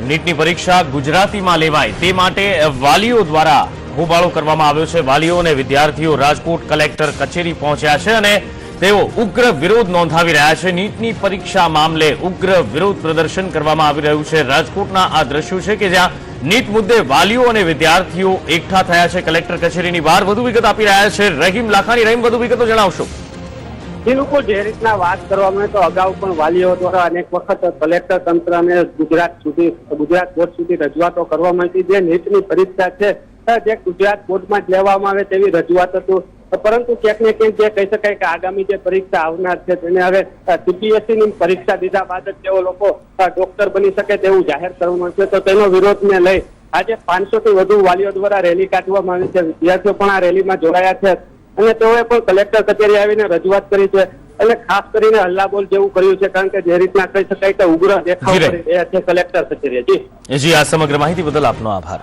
નીટની પરીક્ષા ગુજરાતીમાં લેવાય તે માટે વાલીઓ દ્વારા હોબાળો કરવામાં આવ્યો છે। વાલીઓ અને વિદ્યાર્થીઓ રાજકોટ કલેક્ટર કચેરી પહોંચ્યા છે અને તેઓ ઉગ્ર વિરોધ નોંધાવી રહ્યા છે। નીટની પરીક્ષા મામલે ઉગ્ર વિરોધ પ્રદર્શન કરવામાં આવી રહ્યું છે। રાજકોટના આ દ્રશ્યો છે કે જ્યાં નીટ મુદ્દે વાલીઓ અને વિદ્યાર્થીઓ એકઠા થયા છે કલેક્ટર કચેરીની બહાર। વધુ વિગત આપી રહ્યા છે રહીમ લાખાણી। રહીમ, વધુ વિગતો જણાવશો। બિલકુલ, જે રીતના વાત કરવામાં આવે તો અગાઉ પણ વાલીઓ દ્વારા અનેક વખત કલેક્ટર તંત્રને ગુજરાત બોર્ડ સુધી રજૂઆતો કરવામાં આવી હતી। જે નીટની પરીક્ષા છે જે ગુજરાત બોર્ડમાં જ લેવામાં આવે તેવી રજૂઆત હતું, પરંતુ ક્યાંક ને ક્યાંક જે કહી શકાય કે આગામી જે પરીક્ષા આવનાર છે તેને હવે સીબીએસઈ ની પરીક્ષા દીધા બાદ જ તેઓ લોકો ડોક્ટર બની શકે તેવું જાહેર કરવામાં છે। તો તેનો વિરોધને લઈ આજે 500 થી વધુ વાલીઓ દ્વારા રેલી કાઢવામાં આવી છે। વિદ્યાર્થીઓ પણ આ રેલીમાં જોડાયા છે અને તેઓએ પણ કલેક્ટર કચેરી આવીને રજૂઆત કરી છે અને ખાસ કરીને હલ્લાબોલ જેવું કર્યું છે, કારણ કે જે રીતના કહી શકાય કે ઉગ્ર દેખાવ કરી રહ્યા છે કલેક્ટર કચેરીએ। જી, આ સમગ્ર માહિતી બદલ આપનો આભાર।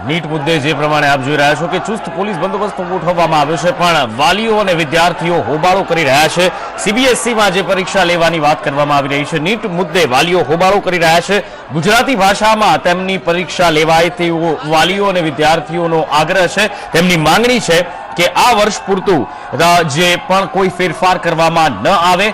નીટ મુદ્દે જે પ્રમાણે આપ જોઈ રહ્યા છો કે ચુસ્ત પોલીસ બંદોબસ્ત ગોઠવવામાં આવ્યો છે, પણ વાલીઓ અને વિદ્યાર્થીઓ હોબાળો કરી રહ્યા છે। સીબીએસઈમાં જે પરીક્ષા લેવાની વાત કરવામાં આવી રહી છે, નીટ મુદ્દે વાલીઓ હોબાળો કરી રહ્યા છે। ગુજરાતી ભાષામાં તેમની પરીક્ષા લેવાય તેવો વાલીઓ અને વિદ્યાર્થીઓનો આગ્રહ છે। તેમની માંગણી છે કે આ વર્ષ પૂરતું જે પણ કોઈ ફેરફાર કરવામાં ન આવે।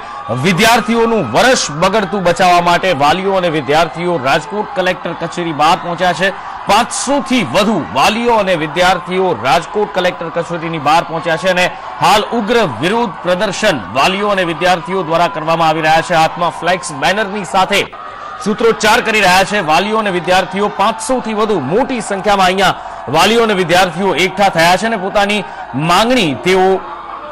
વિદ્યાર્થીઓનું વર્ષ બગડતું બચાવવા માટે વાલીઓ અને વિદ્યાર્થીઓ રાજકોટ કલેક્ટર કચેરી બહાર પહોંચ્યા છે। 500 થી વધુ વાલીઓ અને વિદ્યાર્થીઓ રાજકોટ કલેક્ટર કચેરીની બહાર પહોંચ્યા છે અને હાલ ઉગ્ર વિરોધ પ્રદર્શન વાલીઓ અને વિદ્યાર્થીઓ દ્વારા કરવામાં આવી રહ્યા છે। હાથમાં ફ્લેક્સ બેનરની સાથે સૂત્રોચ્ચાર કરી રહ્યા છે વાલીઓ અને વિદ્યાર્થીઓ। 500 થી વધુ મોટી સંખ્યામાં અહીંયા વાલીઓ અને વિદ્યાર્થીઓ એકઠા થયા છે અને પોતાની માંગણી તેઓ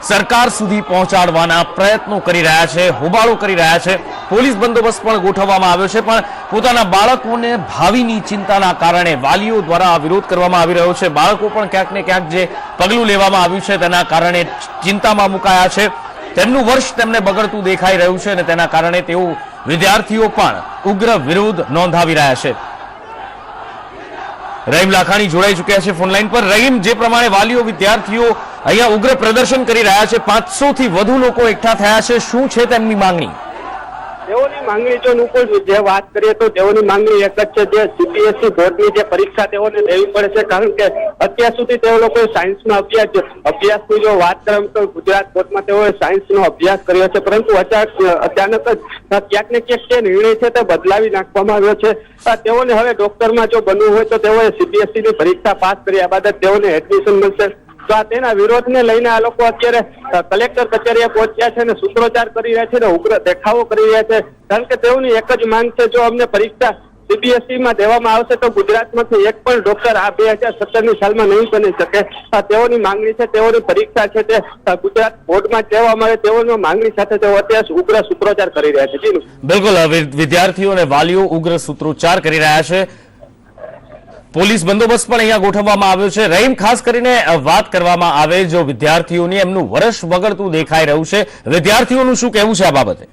સરકાર સુધી પહોંચાડવાના પ્રયત્નો કરી રહ્યા છે, હોબાળો કરી રહ્યા છે। પોલીસ બંદોબસ્ત પણ ગોઠવવામાં આવ્યો છે, પણ પોતાના બાળકોને ભાવિની ચિંતાના કારણે વાલીઓ દ્વારા આ વિરોધ કરવામાં આવી રહ્યો છે। બાળકો પણ ક્યાંક ને ક્યાંક જે પગલું લેવામાં આવ્યું છે તેના કારણે ચિંતામાં મુકાયા છે। તેમનું વર્ષ તેમને બગડતું દેખાઈ રહ્યું છે અને તેના કારણે તેઓ વિદ્યાર્થીઓ પણ ઉગ્ર વિરોધ નોંધાવી રહ્યા છે। રહીમ લાખાણી જોડાઈ ચુક્યા છે ફોનલાઈન પર। રહીમ, જે પ્રમાણે વાલીઓ વિદ્યાર્થીઓ અહીંયા ઉગ્ર પ્રદર્શન કરી રહ્યા છે, 500 થી વધુ લોકો એકઠા થયા છે, શું છે તેમની માંગણી? તેઓની માંગણી જો નુકુલ જે વાત કરીએ તો તેઓની માંગણી એક જ છે, જે સીબીએસઈ બોર્ડની જે પરીક્ષા તેઓને દેવી પડે છે, કારણ કે અત્યાર સુધી તેઓ લોકોએ સાયન્સમાં અભ્યાસની જો વાત કરીએ તો ગુજરાત બોર્ડમાં તેઓએ સાયન્સનો અભ્યાસ કર્યો છે, પરંતુ અચાનક જ ક્યાંક ને ક્યાંક જે નિર્ણય છે તે બદલાવી નાખવામાં આવ્યો છે। તેઓને હવે ડોક્ટરમાં જો બનવું હોય તો તેઓએ સીબીએસઈ ની પરીક્ષા પાસ કર્યા બાદ જ તેઓને એડમિશન મળશે। તો આ તેના વિરોધને લઈને આ લોકો અત્યારે કલેક્ટર કચેરીએ પહોંચ્યા છે અને સૂત્રોચ્ચાર કરી રહ્યા છે અને ઉગ્ર દેખાવો કરી રહ્યા છે, કારણ કે તેઓની એક જ માંગ છે, જો અમને પરીક્ષા સીબીએસઈમાં દેવામાં આવશે તો ગુજરાતમાંથી એક પણ ડોક્ટર આ 2017ની સાલમાં નહીં બની શકે। તેઓની માંગણી છે, તેઓની પરીક્ષા છે તે ગુજરાત બોર્ડમાં જ દેવામાં આવે તેઓની માંગણી સાથે તેઓ અત્યારે ઉગ્ર સૂત્રોચ્ચાર કરી રહ્યા છે। જી બિલકુલ, વિદ્યાર્થીઓ અને વાલીઓ ઉગ્ર સૂત્રોચ્ચાર કરી રહ્યા છે। પોલીસ બંદોબસ્ત પણ અહીંયા ગોઠવવામાં આવ્યો છે। રહીમ, ખાસ કરીને વાત કરવામાં આવે જો વિદ્યાર્થીઓની એમનું વર્ષ બગડતું દેખાઈ રહ્યું છે, વિદ્યાર્થીઓનું શું કહેવું છે આ બાબતે?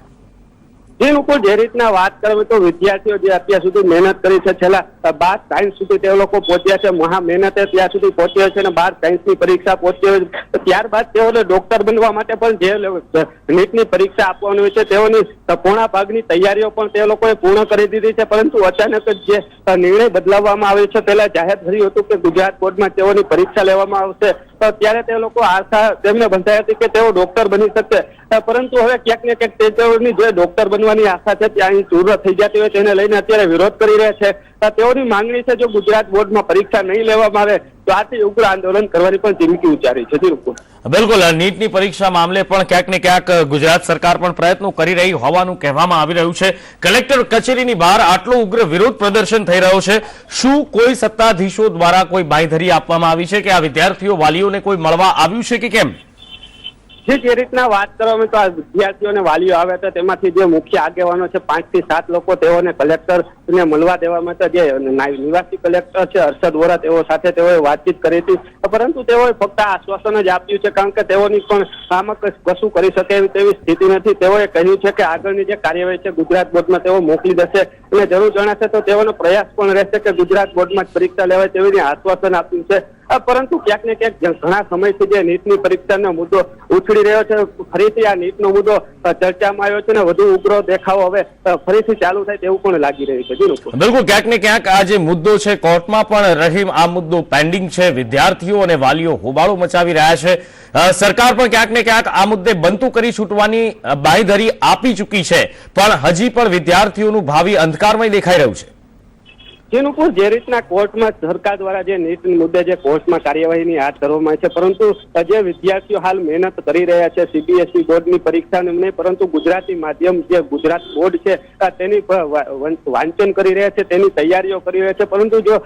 જે લોકો જે રીતના વાત કરે તો વિદ્યાર્થીઓ જે અત્યાર સુધી મહેનત કરી છે, છેલ્લા 12 સાયન્સ સુધી તે લોકો પહોંચ્યા છે, મહા મહેનતે ત્યાં સુધી પહોંચ્યા છે અને 12 સાયન્સની પરીક્ષા પહોંચ્યા છે। ત્યારબાદ તેઓને ડોક્ટર બનવા માટે પણ જે નીટની પરીક્ષા આપવાની હોય છે તેઓની પૂર્ણ ભાગની તૈયારીઓ પણ તે લોકોએ પૂર્ણ કરી દીધી છે, પરંતુ અચાનક જ જે નિર્ણય બદલાવવામાં આવ્યો છે, પહેલા જાહેર થયું હતું કે ગુજરાત બોર્ડમાં તેઓની પરીક્ષા લેવામાં આવશે, તો ત્યારે તે લોકો આશા તેમને બંધાઈ હતી કે તેઓ ડોક્ટર બની શકશે, પરંતુ હવે ક્યાંક ને ક્યાંક તેઓની જે ડોક્ટર બનવાની આશા છે ત્યાં ચૂર થઈ જતી હોય તેને લઈને અત્યારે વિરોધ કરી રહ્યા છે। તેઓની માંગણી છે, જો ગુજરાત બોર્ડમાં પરીક્ષા નહીં લેવામાં આવે તો આથી ઉગ્ર આંદોલન કરવાની પણ ચીમકી ઉચ્ચારી છે। બિલકુલ, નીટની પરીક્ષા મામલે પણ ક્યાંક ને ક્યાંક ગુજરાત સરકાર પણ પ્રયત્નો કરી રહી હોવાનું કહેવામાં આવી રહ્યું છે। કલેક્ટર કચેરીની બહાર આટલો ઉગ્ર વિરોધ પ્રદર્શન થઈ રહ્યો છે, શું કોઈ સત્તાધીશો દ્વારા કોઈ બાંયધરી આપવામાં આવી છે કે આ વિદ્યાર્થીઓ વાલીઓને કોઈ મળવા આવ્યું છે કે કેમ? જે રીતના વાત કરવામાં તો આ વિદ્યાર્થીઓ અને વાલીઓ આવ્યા હતા તેમાંથી જે મુખ્ય આગેવાનો છે 5 થી 7 લોકો તેઓને કલેક્ટરને મળવા દેવામાં હતા। જે નિવાસી કલેક્ટર છે હર્ષદ વોરા તેઓ સાથે તેઓએ વાતચીત કરી હતી, પરંતુ તેઓએ ફક્ત આશ્વાસન જ આપ્યું છે, કારણ કે તેઓની પણ આમાં કશું કરી શકે તેવી સ્થિતિ નથી। તેઓએ કહ્યું છે કે આગળની જે કાર્યવાહી છે ગુજરાત બોર્ડમાં તેઓ મોકલી દેશે અને જરૂર જણાશે તો તેઓનો પ્રયાસ પણ રહેશે કે ગુજરાત બોર્ડમાં જ પરીક્ષા લેવાય તેવી આશ્વાસન આપ્યું છે। પરંતુ ક્યાંક ને ક્યાંક ઘણા સમયથી જે નીટની પરીક્ષાનો મુદ્દો ઉછળી રહ્યો છે, ફરીથી આ નીટનો મુદ્દો ચર્ચામાં આવ્યો છે અને વધુ ઉગ્ર દેખાવો હવે ફરીથી ચાલુ થાય તેવું પણ લાગી રહ્યું છે. બિલકુલ, ક્યાંક ને ક્યાંક આ જે મુદ્દો છે કોર્ટમાં પણ રહી આ મુદ્દો પેન્ડિંગ છે. વિદ્યાર્થીઓ અને વાલીઓ હોબાળો મચાવી રહ્યા છે. સરકાર પણ ક્યાંક ને ક્યાંક આ મુદ્દે બનતું કરી છૂટવાની બાંયધરી આપી ચૂકી છે, પણ હજી પણ વિદ્યાર્થીઓનું ભાવિ અંધકારમય દેખાઈ રહ્યું છે. જેનું જે રીતના કોર્ટમાં સરકાર દ્વારા જે નીટ મુદ્દે જે કોર્ટમાં કાર્યવાહી હાથ ધરવામાં આવી છે, પરંતુ જે વિદ્યાર્થીઓ હાલ મહેનત કરી રહ્યા છે સીબીએસઈ બોર્ડની પરીક્ષા નહીં, પરંતુ ગુજરાતી માધ્યમ જે ગુજરાત બોર્ડ છે તેની વાંચન કરી રહ્યા છે, તેની તૈયારીઓ કરી રહ્યા છે, પરંતુ જો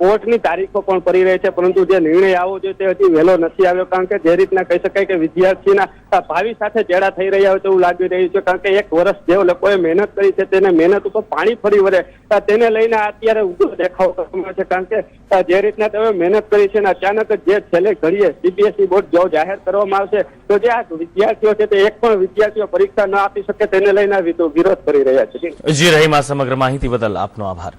કોર્ટની તારીખો પણ પડી રહી છે, પરંતુ જે નિર્ણય આવવો જોઈએ તે હજી વહેલો નથી આવ્યો. કારણ કે જે રીતના કહી શકાય કે વિદ્યાર્થીના ભાવિ સાથે ચેડા થઈ રહ્યા હોય તેવું લાગી રહ્યું છે. કારણ કે 1 વર્ષ જે લોકોએ મહેનત કરી છે તેને મહેનત ઉપર પાણી ફરી વળે તેને લઈને અત્યારે દેખાવ કરવામાં આવે છે. કારણ કે જે રીતના તેઓ મહેનત કરી છે અને અચાનક જે છેલ્લે ઘડીએ સીબીએસઈ બોર્ડ જો જાહેર કરવામાં આવશે તો જે આ વિદ્યાર્થીઓ છે તે એક પણ વિદ્યાર્થીઓ પરીક્ષા ન આપી શકે તેને લઈને વિરોધ કરી રહ્યા છે. જી રહીમ, આ સમગ્ર માહિતી બદલ આપનો આભાર.